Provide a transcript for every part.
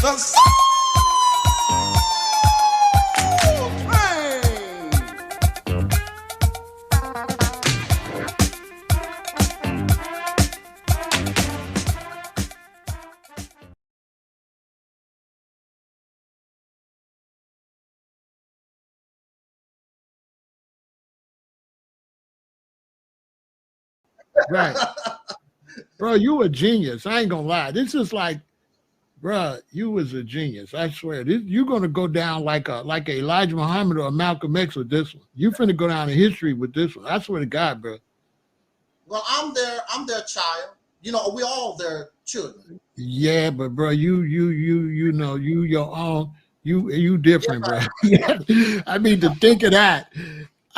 Jesus. Right. Bro, you a genius. I ain't gonna lie. This is like, bro, you was a genius. I swear. You're gonna go down like Elijah Muhammad or Malcolm X with this one. You finna go down in history with this one. I swear to God, bro. Well, I'm their child. You know, we all their children. Yeah, but bro, you know, you your own, you different, bro. I mean, to think of that.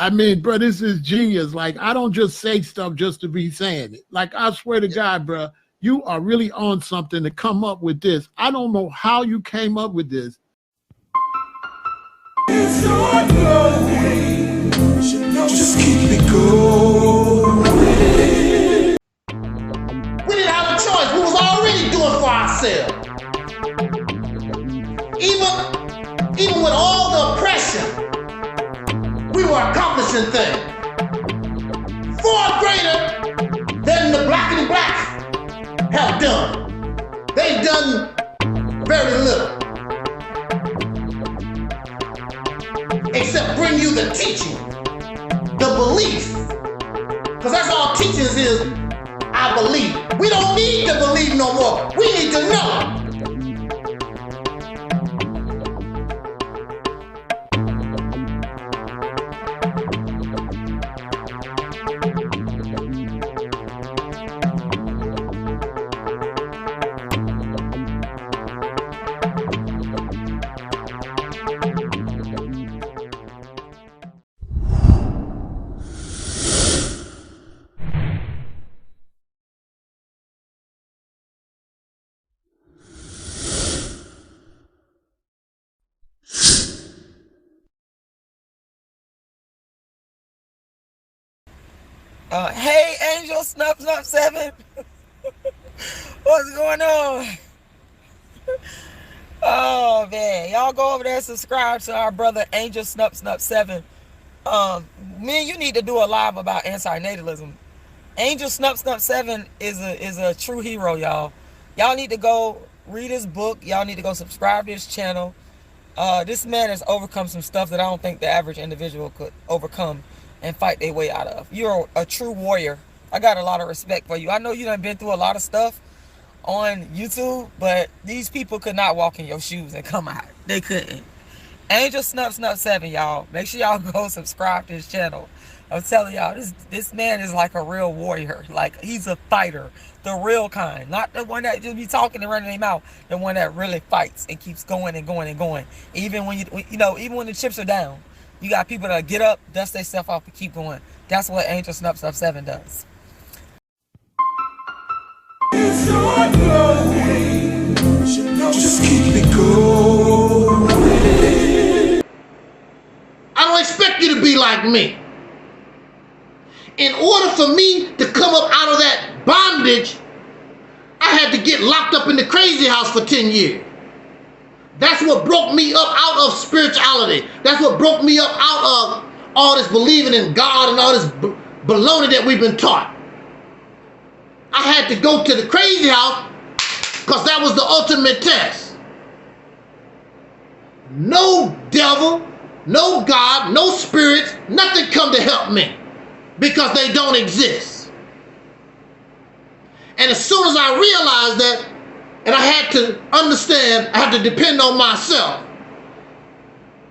I mean, bro, this is genius. Like, I don't just say stuff just to be saying it. Like, I swear to God, bro, you are really on something to come up with this. I don't know how you came up with this. It's not going. Just keep it going. We didn't have a choice. We was already doing for ourselves. Even with all the oppression, we were accomplishing things far greater than the black and blacks have done. They've done very little, except bring you the teaching, the belief, because that's all teachings is. I believe. We don't need to believe no more. We need to know. Hey, Angelsnupnup7's. What's going on? Oh, man. Y'all go over there and subscribe to our brother Angelsnupnup7's. Me and you need to do a live about anti-natalism. Angelsnupnup7 is a true hero, y'all. Y'all need to go read his book. Y'all need to go subscribe to his channel. This man has overcome some stuff that I don't think the average individual could overcome and fight their way out of. You're a true warrior. I got a lot of respect for you. I know you done been through a lot of stuff on YouTube, but these people could not walk in your shoes and come out. They couldn't. Angelsnupnup7, y'all. Make sure y'all go subscribe to his channel. I'm telling y'all, this man is like a real warrior. Like, he's a fighter. The real kind. Not the one that just be talking and running their mouth. The one that really fights and keeps going and going and going. Even when even when the chips are down. You got people that get up, dust themselves off, and keep going. That's what Angelsnupnup7 does. It's not going. Just keep it going. I don't expect you to be like me. In order for me to come up out of that bondage, I had to get locked up in the crazy house for 10 years. That's what broke me up out of spirituality. That's what broke me up out of all this believing in God and all this baloney that we've been taught. I had to go to the crazy house because that was the ultimate test. No devil, no God, no spirits, nothing come to help me because they don't exist. And as soon as I realized that, and I had to understand, I had to depend on myself,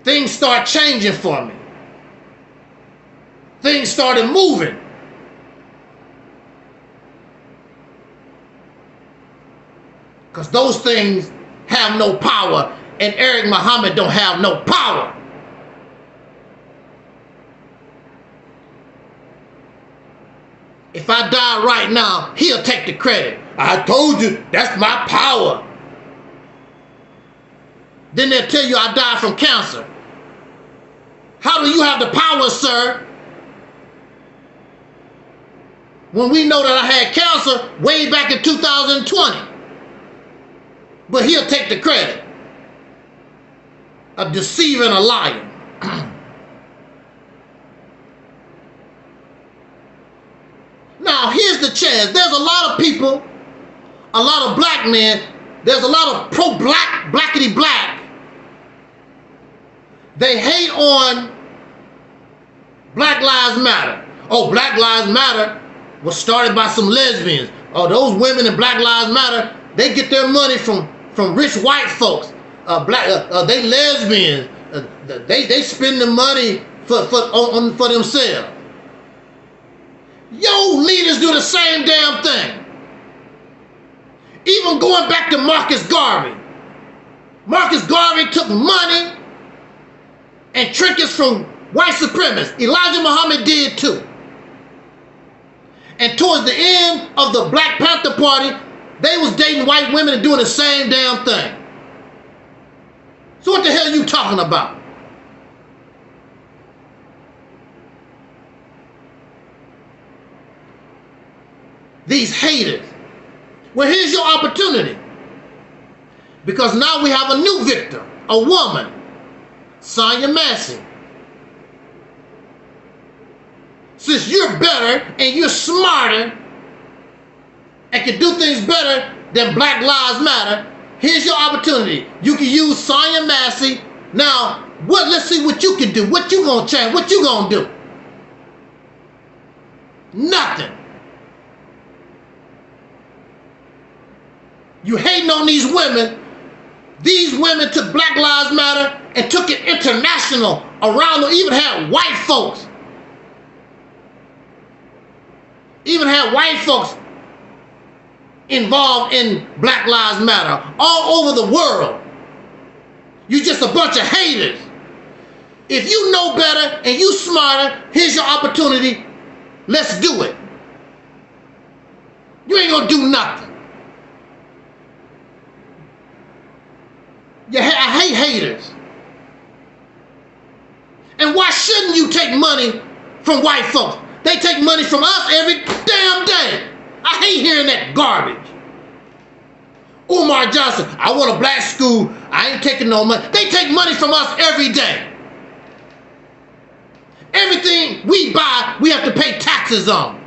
things start changing for me. Things started moving. Because those things have no power, and Eric Muhammad don't have no power. If I die right now, he'll take the credit. I told you, that's my power. Then they'll tell you I died from cancer. How do you have the power, sir? When we know that I had cancer way back in 2020. But he'll take the credit. a deceiver and a liar. Now, here's the chance. There's a lot of people, a lot of black men, there's a lot of pro-black, blackity black. They hate on Black Lives Matter. Oh, Black Lives Matter was started by some lesbians. Oh, those women in Black Lives Matter, they get their money from rich white folks. They lesbians. They spend the money for themselves. Your leaders do the same damn thing. Even going back to Marcus Garvey. Marcus Garvey took money and trinkets from white supremacists. Elijah Muhammad did too. And towards the end of the Black Panther Party, they was dating white women and doing the same damn thing. So what the hell are you talking about? These haters. Well, here's your opportunity. Because now we have a new victim, a woman, Sonya Massey. Since you're better and you're smarter and can do things better than Black Lives Matter, here's your opportunity. You can use Sonya Massey. Now, let's see what you can do. What you gonna change? What you gonna do? Nothing. You hating on these women. These women took Black Lives Matter and took it international around them. Even had white folks. Even had white folks involved in Black Lives Matter all over the world. You just a bunch of haters. If you know better and you smarter, here's your opportunity. Let's do it. You ain't gonna do nothing. I hate haters. And why shouldn't you take money from white folks? They take money from us every damn day. I hate hearing that garbage. Umar Johnson, I want a black school. I ain't taking no money. They take money from us every day. Everything we buy, we have to pay taxes on.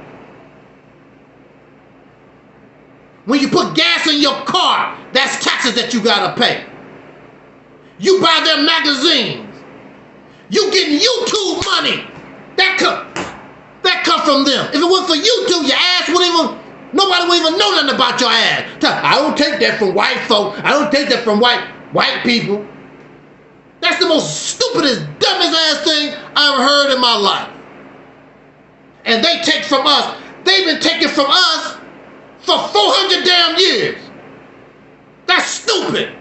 When you put gas in your car, that's taxes that you gotta pay. You buy their magazines. You getting YouTube money. That come from them. If it wasn't for YouTube, your ass wouldn't even, nobody would even know nothing about your ass. I don't take that from white folk. I don't take that from white people. That's the most stupidest, dumbest ass thing I ever heard in my life. And they take from us. They've been taking from us for 400 damn years. That's stupid.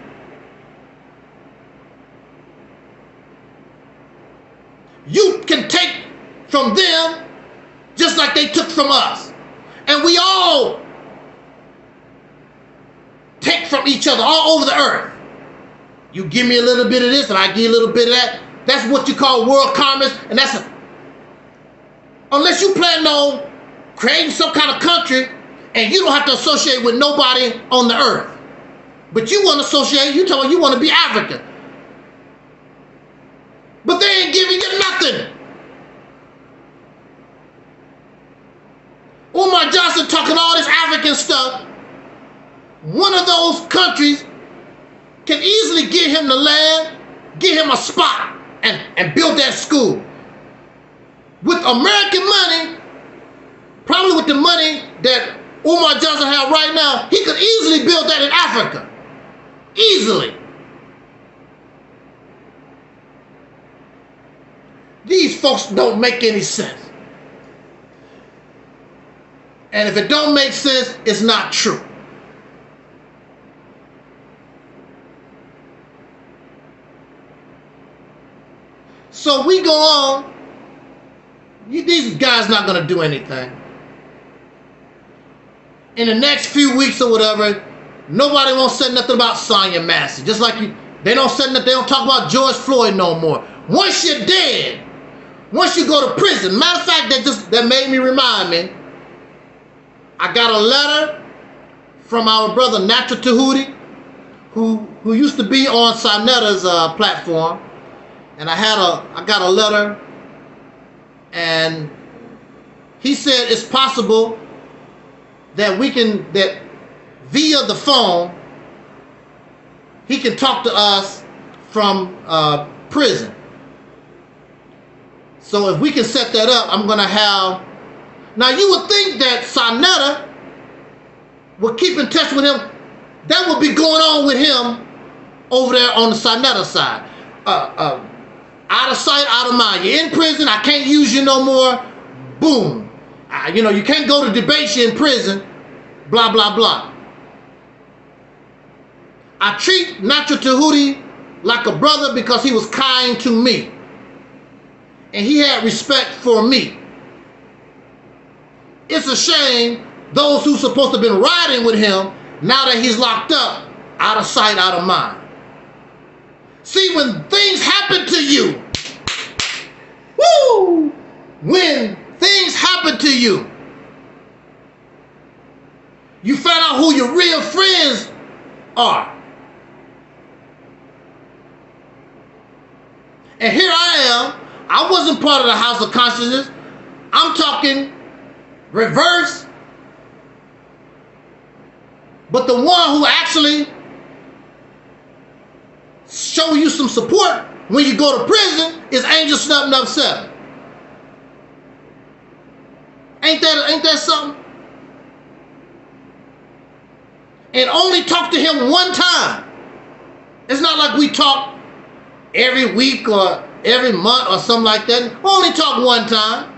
You can take from them just like they took from us. And we all take from each other all over the earth. You give me a little bit of this and I give you a little bit of that. That's what you call world commerce. And unless you plan on creating some kind of country and you don't have to associate with nobody on the earth. But you want to associate, you tell me you want to be African. But they ain't giving you nothing. Umar Johnson talking all this African stuff. One of those countries can easily get him the land, get him a spot, and build that school. With American money, probably with the money that Umar Johnson has right now, he could easily build that in Africa. Easily. These folks don't make any sense. And if it don't make sense, it's not true. So we go on. These guys not going to do anything. In the next few weeks or whatever, nobody won't say nothing about Sonya Massey. Just like they don't say nothing, they don't talk about George Floyd no more. Once you're dead, once you go to prison, matter of fact, that made me remind me, I got a letter from our brother Natural Tahuti, who used to be on Sinetta's platform, and I got a letter, and he said it's possible that via the phone he can talk to us from prison. So if we can set that up, I'm gonna have. Now you would think that Sinetta would keep in touch with him. That would be going on with him over there on the Sinetta side. Out of sight, out of mind. You're in prison. I can't use you no more. Boom. You can't go to debates. You're in prison. Blah, blah, blah. I treat Nacho Tahuti like a brother because he was kind to me. And he had respect for me. It's a shame those who supposed to have been riding with him, now that he's locked up, out of sight, out of mind. See, when things happen to you, woo! When things happen to you, you find out who your real friends are. And here I am. I wasn't part of the House of Consciousness. I'm talking reverse. But the one who actually show you some support when you go to prison is Angelsnupnup7's. Ain't that something? And only talk to him one time. It's not like we talk every week or every month or something like that. Only talk one time.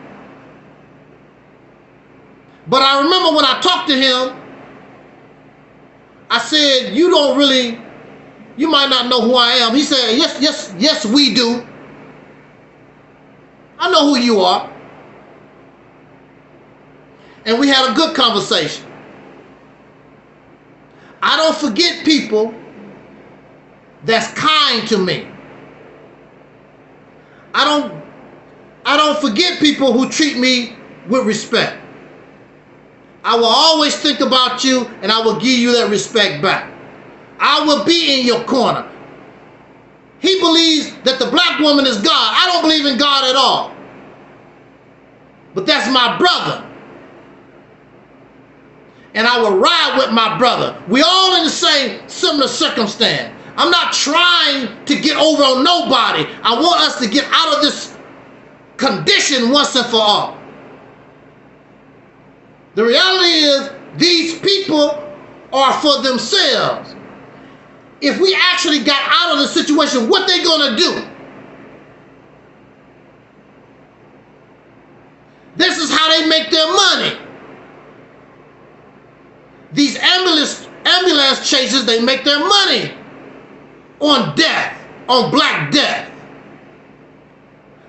But I remember when I talked to him, I said, you might not know who I am. He said, yes, we do. I know who you are. And we had a good conversation. I don't forget people that's kind to me. I don't forget people who treat me with respect. I will always think about you, and I will give you that respect back. I will be in your corner. He believes that the black woman is God. I don't believe in God at all. But that's my brother. And I will ride with my brother. We all in the same similar circumstance. I'm not trying to get over on nobody. I want us to get out of this condition once and for all. The reality is, these people are for themselves. If we actually got out of the situation, what they gonna do? This is how they make their money. These ambulance chasers, they make their money on death, on black death.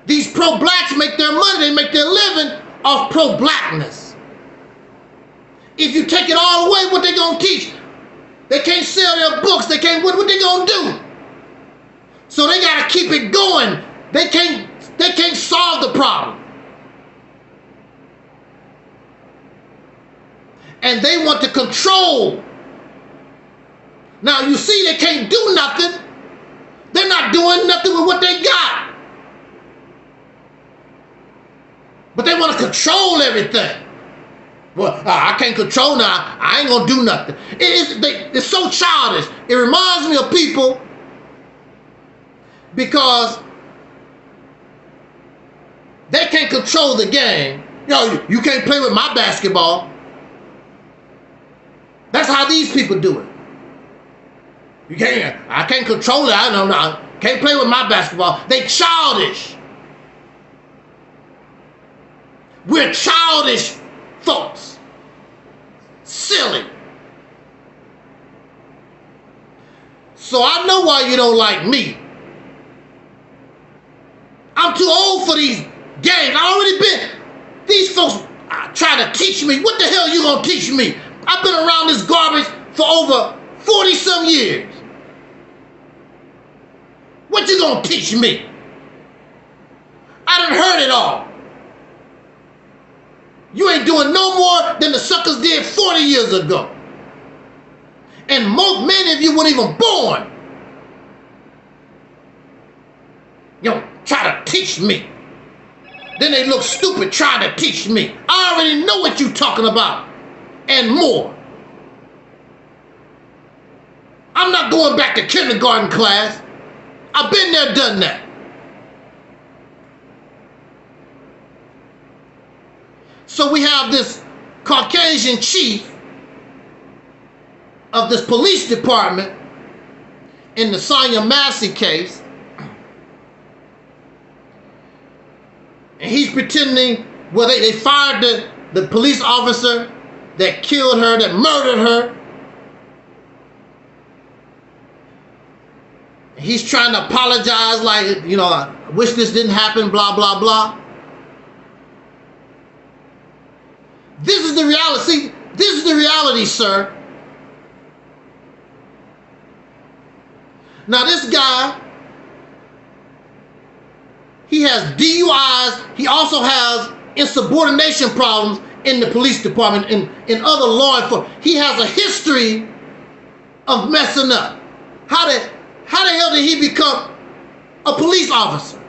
These pro-blacks make their money, they make their living off pro-blackness. If you take it all away, what they gonna teach? They can't sell their books, they can't, what they gonna do? So they gotta keep it going. They can't solve the problem. And they want to control. Now you see, they can't do nothing. They're not doing nothing with what they got. But they want to control everything. Well, I can't control now. I ain't gonna do nothing. It's so childish. It reminds me of people because they can't control the game. You can't play with my basketball. That's how these people do it. I can't control it. I can't play with my basketball. They childish. We're childish folks. Silly. So I know why you don't like me. I'm too old for these games. These folks trying to teach me. What the hell you gonna teach me? I've been around this garbage for over 40 some years. What you gonna teach me? I done heard it all. You ain't doing no more than the suckers did 40 years ago. And And many of you weren't even born. You know, try to teach me. Then they look stupid trying to teach me. I already know what you're talking about and more. I'm not going back to kindergarten class. I've been there, done that. So we have this Caucasian chief of this police department in the Sonia Massey case. And he's pretending, well, they fired the police officer that killed her, that murdered her. He's trying to apologize like, you know, I wish this didn't happen, blah, blah, blah. This is the reality. This is the reality, sir. Now this guy, he has DUIs. He also has insubordination problems in the police department and in other law enforcement. He has a history of messing up. How the hell did he become a police officer?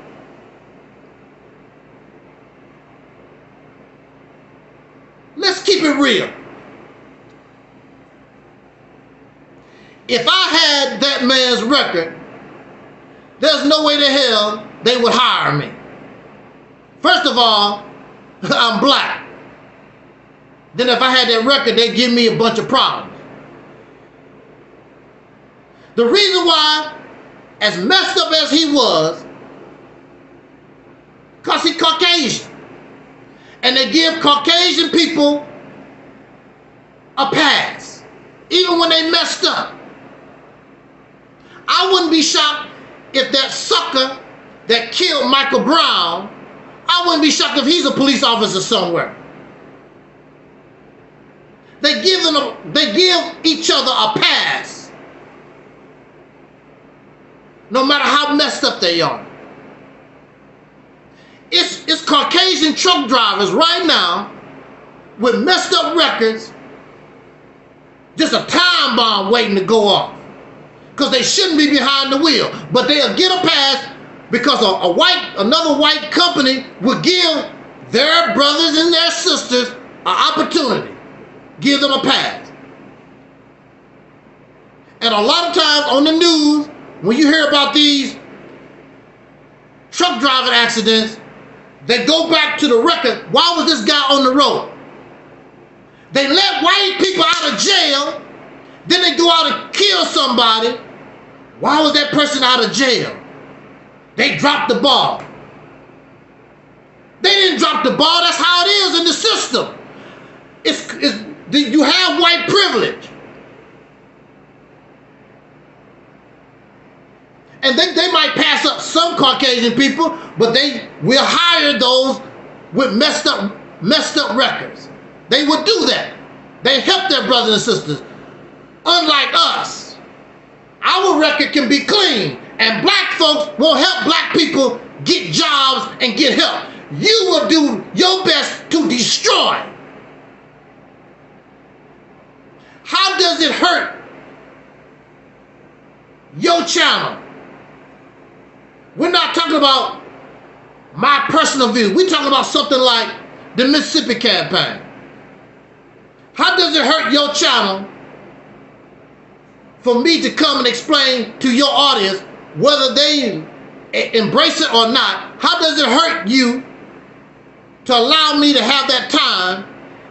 Let's keep it real. If I had that man's record, there's no way to hell they would hire me. First of all, I'm black. Then if I had that record, they'd give me a bunch of problems. The reason why, as messed up as he was, because he's Caucasian. And they give Caucasian people a pass, even when they messed up. I wouldn't be shocked if that sucker that killed Michael Brown, I wouldn't be shocked if he's a police officer somewhere. They give each other a pass, no matter how messed up they are. It's Caucasian truck drivers right now with messed up records, just a time bomb waiting to go off, because they shouldn't be behind the wheel, but they'll get a pass because another white company will give their brothers and their sisters an opportunity, give them a pass. And a lot of times on the news, when you hear about these truck driving accidents, they go back to the record. Why was this guy on the road? They let white people out of jail, then they go out and kill somebody. Why was that person out of jail? They dropped the ball. They didn't drop the ball. That's how it is in the system. You have white privilege. And they might pass up some Caucasian people, but they will hire those with messed up records. They would do that. They help their brothers and sisters. Unlike us, our record can be clean, and black folks will help black people get jobs and get help. You will do your best to destroy. How does it hurt your channel? We're not talking about my personal view. We're talking about something like the Mississippi campaign. How does it hurt your channel for me to come and explain to your audience, whether they embrace it or not? How does it hurt you to allow me to have that time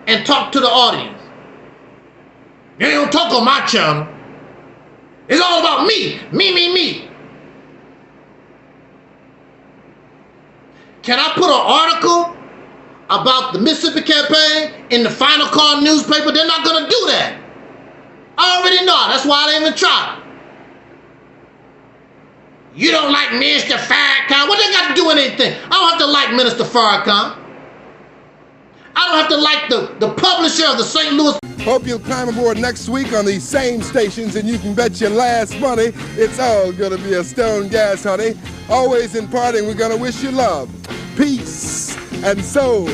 and talk to the audience? They don't talk on my channel. It's all about me, me. Can I put an article about the Mississippi campaign in the Final Call newspaper? They're not going to do that. I already know. That's why they even try. You don't like Minister Farrakhan? What they got to do with anything? I don't have to like Minister Farrakhan. I don't have to like the publisher of the St. Louis. Hope you'll climb aboard next week on these same stations, and you can bet your last money it's all gonna be a stone gas, honey. Always in parting, we're gonna wish you love, peace, and soul.